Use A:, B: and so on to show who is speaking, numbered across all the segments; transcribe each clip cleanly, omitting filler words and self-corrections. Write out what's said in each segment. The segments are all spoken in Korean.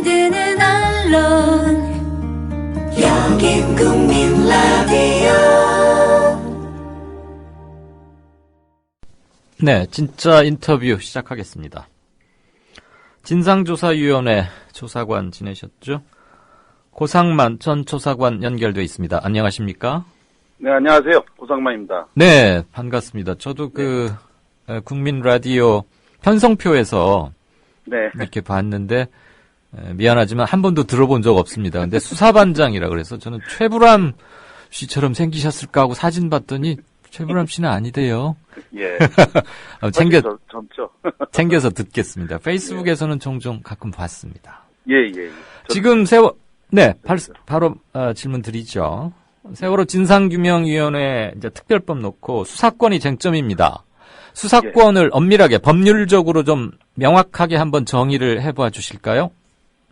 A: 만드는 언론 여긴 국민 라디오.
B: 네, 진짜 인터뷰 시작하겠습니다. 진상조사위원회 조사관 지내셨죠? 고상만 전 조사관 연결돼 있습니다. 안녕하십니까?
C: 네, 안녕하세요. 고상만입니다.
B: 네, 반갑습니다. 저도 국민 라디오 편성표에서
C: 네.
B: 이렇게 봤는데 미안하지만 한 번도 들어본 적 없습니다. 근데 수사반장이라 그래서 저는 최불암 씨처럼 생기셨을까 하고 사진 봤더니 최불암 씨는 아니대요.
C: 예.
B: 젊죠. 챙겨서 듣겠습니다. 페이스북에서는 종종 가끔 봤습니다.
C: 예.
B: 지금 바로 질문 드리죠. 세월호 진상규명위원회 이제 특별법 놓고 수사권이 쟁점입니다. 수사권을 엄밀하게 법률적으로 좀 명확하게 한번 정의를 해봐 주실까요?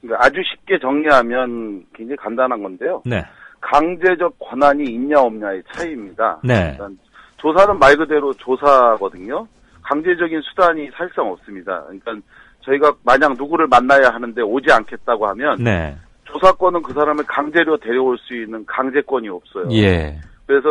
C: 그러니까 아주 쉽게 정리하면 굉장히 간단한 건데요.
B: 네.
C: 강제적 권한이 있냐 없냐의 차이입니다.
B: 네.
C: 일단 조사는 말 그대로 조사거든요. 강제적인 수단이 사실상 없습니다. 그러니까 저희가 만약 누구를 만나야 하는데 오지 않겠다고 하면
B: 네.
C: 조사권은 그 사람을 강제로 데려올 수 있는 강제권이 없어요.
B: 예.
C: 그래서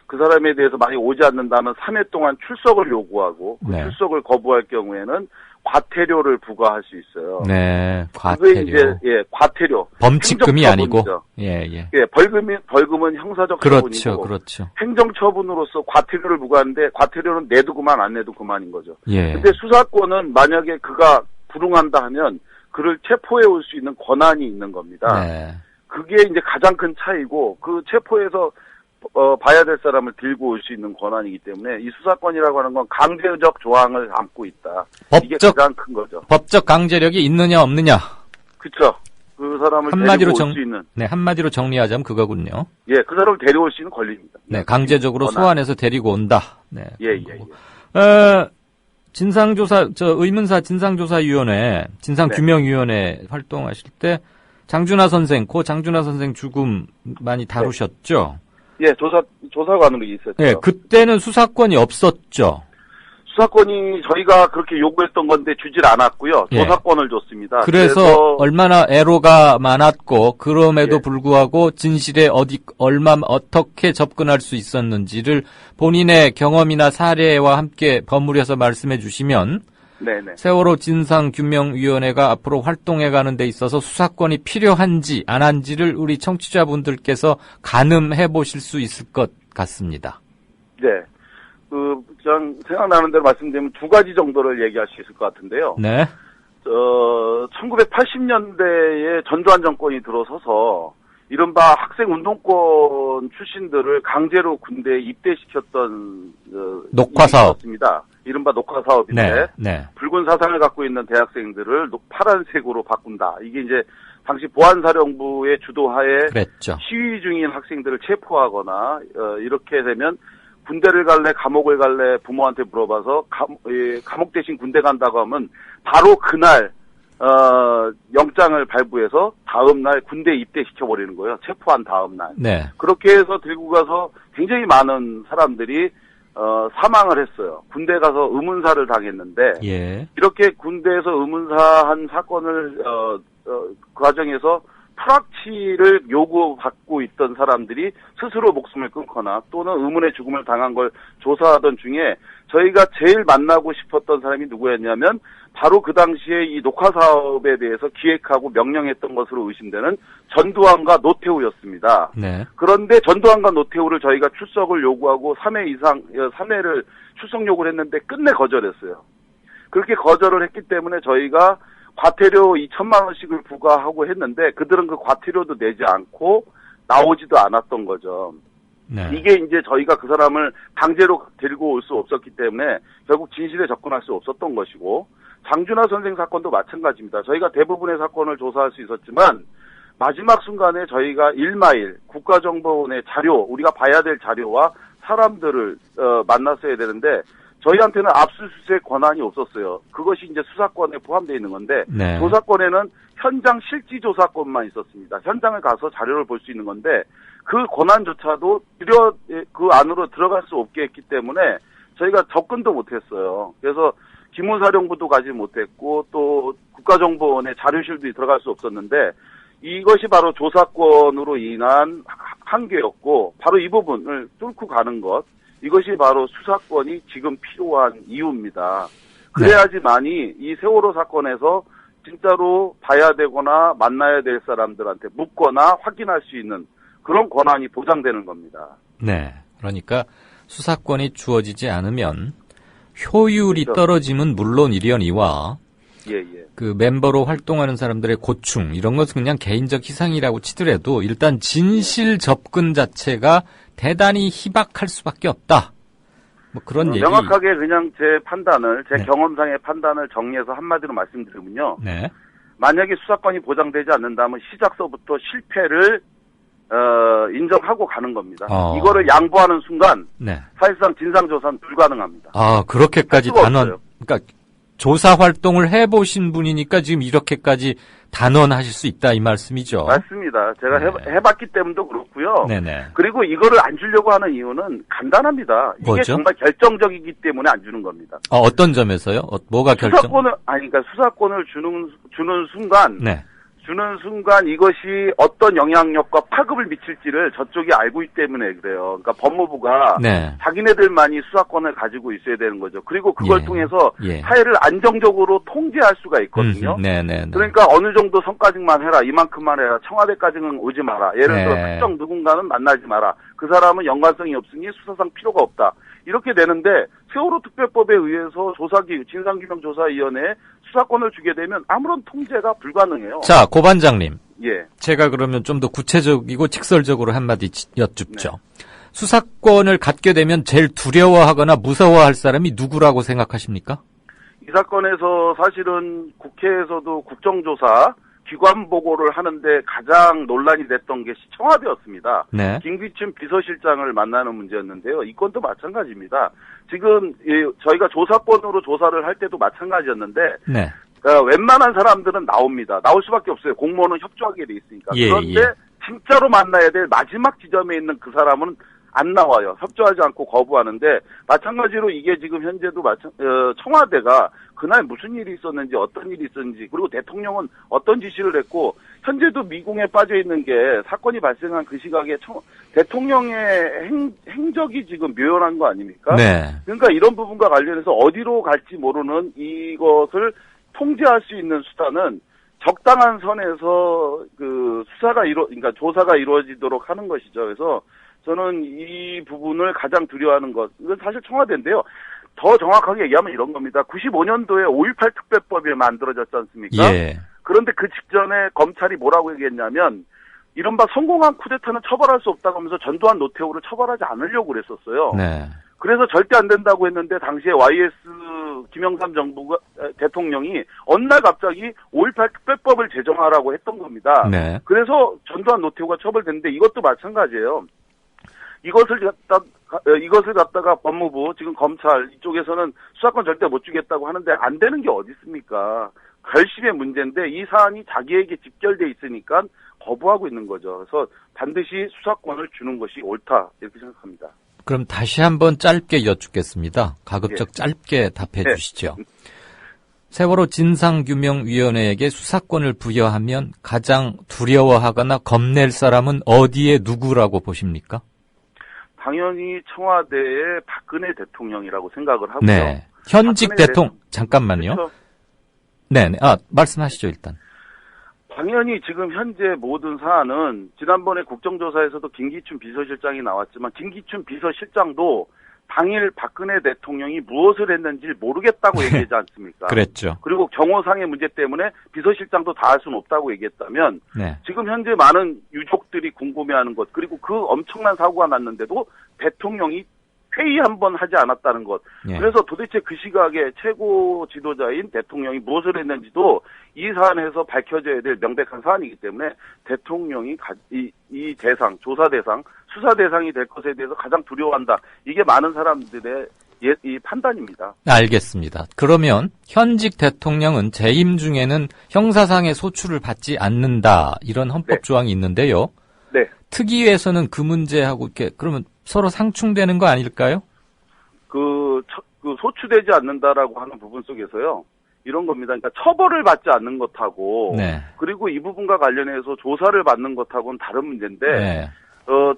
C: 그 사람에 대해서 만약 오지 않는다면 3회 동안 출석을 요구하고 그
B: 네.
C: 출석을 거부할 경우에는 과태료를 부과할 수 있어요.
B: 네,
C: 그게
B: 과태료.
C: 이제 과태료.
B: 범칙금이 아니고.
C: 예.
B: 예.
C: 예, 벌금은 형사적 처분이고.
B: 그렇죠.
C: 행정처분으로서 과태료를 부과하는데 과태료는 내도 그만 안 내도 그만인 거죠.
B: 예.
C: 근데 수사권은 만약에 그가 불응한다 하면 그를 체포해 올 수 있는 권한이 있는 겁니다.
B: 네.
C: 그게 이제 가장 큰 차이고 그 체포해서 봐야 될 사람을 들고 올 수 있는 권한이기 때문에 이 수사권이라고 하는 건 강제적 조항을 안고 있다. 이게 가장 큰 거죠.
B: 법적 강제력이 있느냐 없느냐.
C: 그렇죠. 그 사람을 데리고 올 수 있는.
B: 네, 한마디로 정리하자면 그거군요.
C: 예, 그 사람을 데려올 수 있는 권리입니다.
B: 네, 강제적으로 소환해서 데리고 온다. 네.
C: 예.
B: 의문사 진상조사위원회, 진상규명위원회 활동하실 때 장준하 선생 죽음 많이 다루셨죠?
C: 예, 조사관으로 있었죠.
B: 네, 그때는 수사권이 없었죠.
C: 수사권이 저희가 그렇게 요구했던 건데 주질 않았고요. 조사권을 줬습니다.
B: 그래서 얼마나 애로가 많았고 그럼에도 불구하고 진실에 어떻게 접근할 수 있었는지를 본인의 경험이나 사례와 함께 버무려서 말씀해 주시면
C: 네네.
B: 세월호 진상규명위원회가 앞으로 활동해가는 데 있어서 수사권이 필요한지 안 한지를 우리 청취자분들께서 가늠해 보실 수 있을 것 같습니다.
C: 네. 그냥 생각나는 대로 말씀드리면 두 가지 정도를 얘기할 수 있을 것 같은데요.
B: 네.
C: 1980년대에 전두환 정권이 들어서서 이른바 학생 운동권 출신들을 강제로 군대에 입대시켰던
B: 녹화 사업입니다.
C: 이른바 녹화 사업인데
B: 네.
C: 붉은 사상을 갖고 있는 대학생들을 파란색으로 바꾼다. 이게 이제 당시 보안사령부의 주도하에
B: 그랬죠.
C: 시위 중인 학생들을 체포하거나 이렇게 되면 군대를 갈래 감옥을 갈래 부모한테 물어봐서 감옥 대신 군대 간다고 하면 바로 그날 영장을 발부해서 다음 날 군대 입대시켜버리는 거예요. 체포한 다음 날. 네. 그렇게 해서 들고 가서 굉장히 많은 사람들이 사망을 했어요. 군대 가서 의문사를 당했는데 이렇게 군대에서 의문사한 사건을 그 과정에서 프락치를 요구받고 있던 사람들이 스스로 목숨을 끊거나 또는 의문의 죽음을 당한 걸 조사하던 중에 저희가 제일 만나고 싶었던 사람이 누구였냐면 바로 그 당시에 이 녹화 사업에 대해서 기획하고 명령했던 것으로 의심되는 전두환과 노태우였습니다. 네. 그런데 전두환과 노태우를 저희가 출석을 요구하고 3회를 출석 요구를 했는데 끝내 거절했어요. 그렇게 거절을 했기 때문에 저희가 과태료 2천만 원씩을 부과하고 했는데 그들은 그 과태료도 내지 않고 나오지도 않았던 거죠. 네. 이게 이제 저희가 그 사람을 강제로 데리고 올 수 없었기 때문에 결국 진실에 접근할 수 없었던 것이고 장준하 선생 사건도 마찬가지입니다. 저희가 대부분의 사건을 조사할 수 있었지만 마지막 순간에 저희가 1마일 국가정보원의 자료, 우리가 봐야 될 자료와 사람들을 만났어야 되는데 저희한테는 압수수색 권한이 없었어요. 그것이 이제 수사권에 포함되어 있는 건데 조사권에는 현장 실지 조사권만 있었습니다. 현장을 가서 자료를 볼 수 있는 건데 그 권한조차도 그 안으로 들어갈 수 없게 했기 때문에 저희가 접근도 못했어요. 그래서 기무사령부도 가지 못했고 또 국가정보원의 자료실도 들어갈 수 없었는데 이것이 바로 조사권으로 인한 한계였고 바로 이 부분을 뚫고 가는 것 이것이 바로 수사권이 지금 필요한 이유입니다. 그래야지만이 이 세월호 사건에서 진짜로 봐야 되거나 만나야 될 사람들한테 묻거나 확인할 수 있는 그런 권한이 보장되는 겁니다.
B: 네. 그러니까 수사권이 주어지지 않으면 효율이
C: 그렇죠.
B: 떨어짐은 물론이려니와
C: 예.
B: 그 멤버로 활동하는 사람들의 고충 이런 것은 그냥 개인적 희생이라고 치더라도 일단 진실 접근 자체가 대단히 희박할 수밖에 없다. 뭐 그런 얘기.
C: 명확하게 그냥 제 판단을 제
B: 네.
C: 경험상의 판단을 정리해서 한마디로 말씀드리면요.
B: 네.
C: 만약에 수사권이 보장되지 않는다면 시작서부터 실패를 인정하고 가는 겁니다. 이거를 양보하는 순간
B: 네.
C: 사실상 진상조사는 불가능합니다.
B: 아, 그렇게까지
C: 할 수가
B: 단언.
C: 없어요.
B: 그러니까 조사 활동을 해보신 분이니까 지금 이렇게까지 단언하실 수 있다 이 말씀이죠.
C: 맞습니다. 제가
B: 네.
C: 해봤기 때문도 그렇고요.
B: 네네.
C: 그리고 이거를 안 주려고 하는 이유는 간단합니다. 이게
B: 뭐죠?
C: 정말 결정적이기 때문에 안 주는 겁니다.
B: 어떤 점에서요? 뭐가 결정?
C: 그러니까 수사권을 주는 순간
B: 네.
C: 이것이 어떤 영향력과 파급을 미칠지를 저쪽이 알고 있기 때문에 그래요. 그러니까 법무부가
B: 네.
C: 자기네들만이 수사권을 가지고 있어야 되는 거죠. 그리고 그걸
B: 예.
C: 통해서
B: 예.
C: 사회를 안정적으로 통제할 수가 있거든요.
B: 네네.
C: 그러니까 어느 정도 선까지만 해라, 이만큼만 해라, 청와대까지는 오지 마라. 예를 들어
B: 네.
C: 특정 누군가는 만나지 마라. 그 사람은 연관성이 없으니 수사상 필요가 없다. 이렇게 되는데 세월호 특별법에 의해서 진상규명조사위원회에 수사권을 주게 되면 아무런 통제가 불가능해요.
B: 자, 고 반장님.
C: 예.
B: 제가 그러면 좀 더 구체적이고 직설적으로 한마디 여쭙죠. 수사권을 갖게 되면 제일 두려워하거나 무서워할 사람이 누구라고 생각하십니까?
C: 이 사건에서 사실은 국회에서도 국정조사 기관 보고를 하는데 가장 논란이 됐던 게 청와대였습니다.
B: 네.
C: 김기춘 비서실장을 만나는 문제였는데요. 이 건도 마찬가지입니다. 지금 저희가 조사권으로 조사를 할 때도 마찬가지였는데
B: 네.
C: 웬만한 사람들은 나옵니다. 나올 수밖에 없어요. 공무원은 협조하게 돼 있으니까.
B: 예,
C: 그런데
B: 예.
C: 진짜로 만나야 될 마지막 지점에 있는 그 사람은 안 나와요. 협조하지 않고 거부하는데 마찬가지로 이게 지금 현재도 청와대가 그날 무슨 일이 있었는지 어떤 일이 있었는지 그리고 대통령은 어떤 지시를 했고 현재도 미궁에 빠져 있는 게 사건이 발생한 그 시각에 대통령의 행적이 지금 묘연한 거 아닙니까?
B: 네.
C: 그러니까 이런 부분과 관련해서 어디로 갈지 모르는 이것을 통제할 수 있는 수단은 적당한 선에서 그러니까 조사가 이루어지도록 하는 것이죠. 그래서 저는 이 부분을 가장 두려워하는 것, 이건 사실 청와대인데요. 더 정확하게 얘기하면 이런 겁니다. 95년도에 5.18 특별법이 만들어졌지 않습니까?
B: 예.
C: 그런데 그 직전에 검찰이 뭐라고 얘기했냐면 이른바 성공한 쿠데타는 처벌할 수 없다고 하면서 전두환 노태우를 처벌하지 않으려고 그랬었어요.
B: 네.
C: 그래서 절대 안 된다고 했는데 당시에 YS 김영삼 정부가 대통령이 어느 날 갑자기 5.18 특별법을 제정하라고 했던 겁니다.
B: 네.
C: 그래서 전두환 노태우가 처벌됐는데 이것도 마찬가지예요. 이것을 갖다가 법무부 지금 검찰 이쪽에서는 수사권 절대 못 주겠다고 하는데 안 되는 게 어디 있습니까? 결심의 문제인데 이 사안이 자기에게 직결돼 있으니까 거부하고 있는 거죠. 그래서 반드시 수사권을 주는 것이 옳다 이렇게 생각합니다.
B: 그럼 다시 한번 짧게 여쭙겠습니다. 가급적
C: 예.
B: 짧게 답해
C: 네.
B: 주시죠. 세월호 진상규명위원회에게 수사권을 부여하면 가장 두려워하거나 겁낼 사람은 어디에 누구라고 보십니까?
C: 당연히 청와대의 박근혜 대통령이라고 생각을 하고요.
B: 네. 현직 대통령, 잠깐만요.
C: 그렇죠.
B: 네. 말씀하시죠, 일단.
C: 당연히 지금 현재 모든 사안은 지난번에 국정조사에서도 김기춘 비서실장이 나왔지만 김기춘 비서실장도 당일 박근혜 대통령이 무엇을 했는지 모르겠다고 얘기하지 않습니까?
B: 그랬죠.
C: 그리고 경호상의 문제 때문에 비서실장도 다 할 수는 없다고 얘기했다면
B: 네.
C: 지금 현재 많은 유족들이 궁금해하는 것 그리고 그 엄청난 사고가 났는데도 대통령이 회의 한 번 하지 않았다는 것.
B: 예. 그래서
C: 그래서 도대체 그 시각에 최고 지도자인 대통령이 무엇을 했는지도 이 사안에서 밝혀져야 될 명백한 사안이기 때문에 대통령이 이 대상, 조사 대상, 수사 대상이 될 것에 대해서 가장 두려워한다. 이게 많은 사람들의 이 판단입니다.
B: 알겠습니다. 그러면 현직 대통령은 재임 중에는 형사상의 소출을 받지 않는다. 이런 헌법
C: 네.
B: 조항이 있는데요.
C: 네.
B: 특위에서는 그 문제하고 이렇게 그러면 서로 상충되는 거 아닐까요?
C: 소추되지 않는다라고 하는 부분 속에서요. 이런 겁니다. 그러니까 처벌을 받지 않는 것하고
B: 네.
C: 그리고 이 부분과 관련해서 조사를 받는 것하고는 다른 문제인데
B: 네.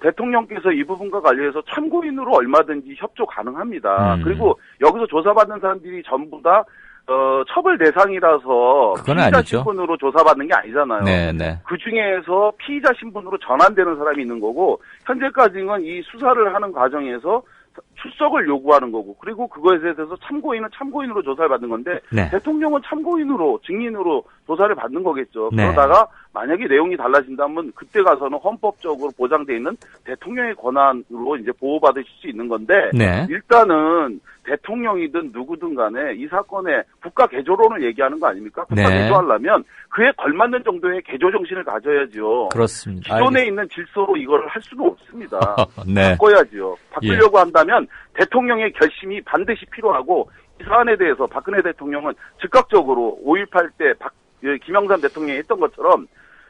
C: 대통령께서 이 부분과 관련해서 참고인으로 얼마든지 협조 가능합니다. 그리고 여기서 조사받는 사람들이 전부 다 처벌 대상이라서
B: 그건
C: 피의자
B: 아니죠.
C: 신분으로 조사받는 게 아니잖아요.
B: 네, 네.
C: 그 중에서 피의자 신분으로 전환되는 사람이 있는 거고 현재까지는 이 수사를 하는 과정에서 출석을 요구하는 거고 그리고 그거에 대해서 참고인은 참고인으로 조사를 받는 건데
B: 네.
C: 대통령은 참고인으로 증인으로 조사를 받는 거겠죠.
B: 네.
C: 그러다가 만약에 내용이 달라진다면 그때 가서는 헌법적으로 보장돼 있는 대통령의 권한으로 이제 보호받으실 수 있는 건데
B: 네.
C: 일단은 대통령이든 누구든 간에 이 사건의 국가 개조론을 얘기하는 거 아닙니까? 국가
B: 네.
C: 개조하려면 그에 걸맞는 정도의 개조 정신을 가져야죠.
B: 그렇습니다.
C: 기존에 있는 질서로 이걸 할 수는 없습니다.
B: 네.
C: 바꿔야죠. 바꾸려고 한다면 대통령의 결심이 반드시 필요하고 이 사안에 대해서 박근혜 대통령은 즉각적으로 5.18 때 김영삼 대통령이 했던 것처럼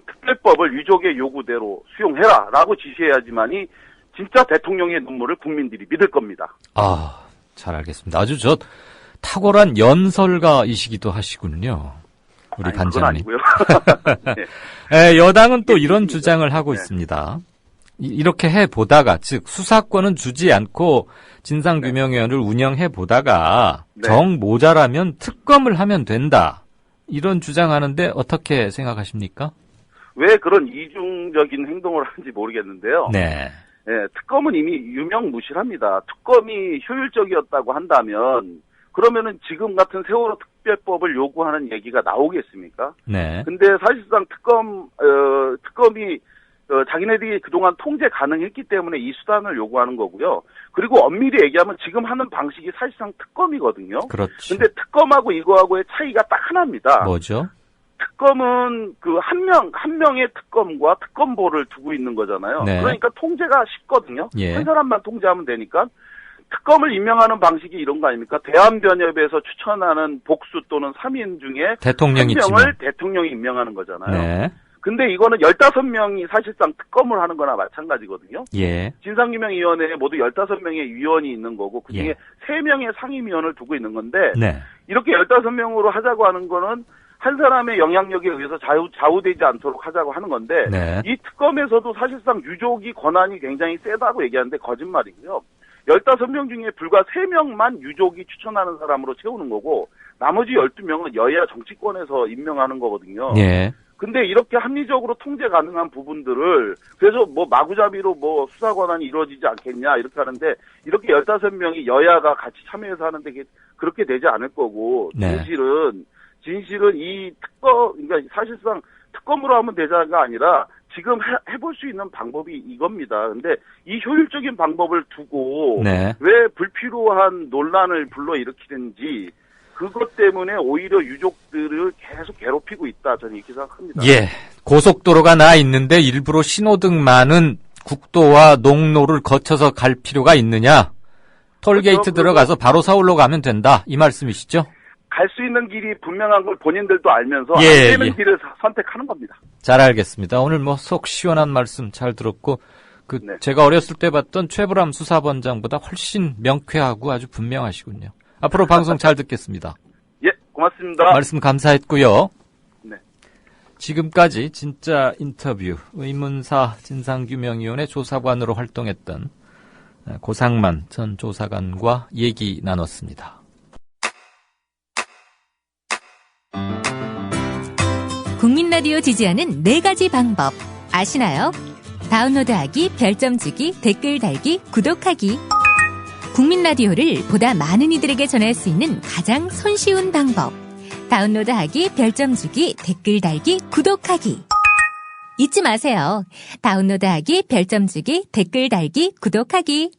C: 특별법을 유족의 요구대로 수용해라라고 지시해야지만이 진짜 대통령의 눈물을 국민들이 믿을 겁니다.
B: 아, 잘 알겠습니다. 아주 탁월한 연설가이시기도 하시군요. 우리
C: 아니, 그건
B: 반장님.
C: 아니고요. 네.
B: 네, 여당은 또 이런 주장을 하고 있습니다. 이렇게 해보다가, 즉 수사권은 주지 않고 진상규명위원회를 운영해보다가
C: 네.
B: 정 모자라면 특검을 하면 된다. 이런 주장하는데 어떻게 생각하십니까?
C: 왜 그런 이중적인 행동을 하는지 모르겠는데요.
B: 네.
C: 네, 특검은 이미 유명무실합니다. 특검이 효율적이었다고 한다면 그러면은 지금 같은 세월호 특별법을 요구하는 얘기가 나오겠습니까?
B: 네.
C: 근데 사실상 특검이 자기네들이 그동안 통제 가능했기 때문에 이 수단을 요구하는 거고요. 그리고 엄밀히 얘기하면 지금 하는 방식이 사실상 특검이거든요.
B: 그렇죠.
C: 근데 특검하고 이거하고의 차이가 딱 하나입니다.
B: 뭐죠?
C: 특검은 한 명의 특검과 특검보를 두고 있는 거잖아요.
B: 네.
C: 그러니까 통제가 쉽거든요.
B: 예.
C: 한 사람만 통제하면 되니까. 특검을 임명하는 방식이 이런 거 아닙니까? 대한변협에서 추천하는 복수 또는 3인 중에
B: 대통령이
C: 한 명을
B: 지명.
C: 대통령이 임명하는 거잖아요.
B: 네.
C: 근데 이거는 15명이 사실상 특검을 하는 거나 마찬가지거든요.
B: 예.
C: 진상규명위원회에 모두 15명의 위원이 있는 거고 그중에
B: 예.
C: 3명의 상임위원을 두고 있는 건데
B: 네.
C: 이렇게 15명으로 하자고 하는 거는 한 사람의 영향력에 의해서 좌우되지 않도록 하자고 하는 건데
B: 네.
C: 이 특검에서도 사실상 유족이 권한이 굉장히 세다고 얘기하는데 거짓말이고요. 15명 중에 불과 3명만 유족이 추천하는 사람으로 채우는 거고 나머지 12명은 여야 정치권에서 임명하는 거거든요.
B: 예.
C: 근데 이렇게 합리적으로 통제 가능한 부분들을 그래서 뭐 마구잡이로 뭐 수사 권한이 이루어지지 않겠냐 이렇게 하는데 이렇게 15명이 여야가 같이 참여해서 하는데 그렇게 되지 않을 거고
B: 네.
C: 진실은 이 그러니까 사실상 특검으로 하면 되자가 아니라 지금 해볼 수 있는 방법이 이겁니다. 근데 이 효율적인 방법을 두고
B: 네.
C: 왜 불필요한 논란을 불러일으키는지 그것 때문에 오히려 유족들을 계속 괴롭히고 있다. 저는 이렇게 생각합니다.
B: 예. 고속도로가 나 있는데 일부러 신호등 많은 국도와 농로를 거쳐서 갈 필요가 있느냐? 톨게이트
C: 그렇죠.
B: 들어가서 바로 서울로 가면 된다. 이 말씀이시죠?
C: 갈 수 있는 길이 분명한 걸 본인들도 알면서
B: 예,
C: 안 되는
B: 예.
C: 길을 선택하는 겁니다.
B: 잘 알겠습니다. 오늘 속 시원한 말씀 잘 들었고
C: 네.
B: 제가 어렸을 때 봤던 최불암 수사본장보다 훨씬 명쾌하고 아주 분명하시군요. 앞으로 방송 잘 듣겠습니다.
C: 예, 고맙습니다.
B: 말씀 감사했고요.
C: 네.
B: 지금까지 진짜 인터뷰 의문사 진상규명위원회 조사관으로 활동했던 고상만 전 조사관과 얘기 나눴습니다.
D: 국민 라디오 지지하는 4가지 방법 아시나요? 다운로드하기, 별점 주기, 댓글 달기, 구독하기. 국민 라디오를 보다 많은 이들에게 전할 수 있는 가장 손쉬운 방법. 다운로드하기, 별점 주기, 댓글 달기, 구독하기. 잊지 마세요. 다운로드하기, 별점 주기, 댓글 달기, 구독하기.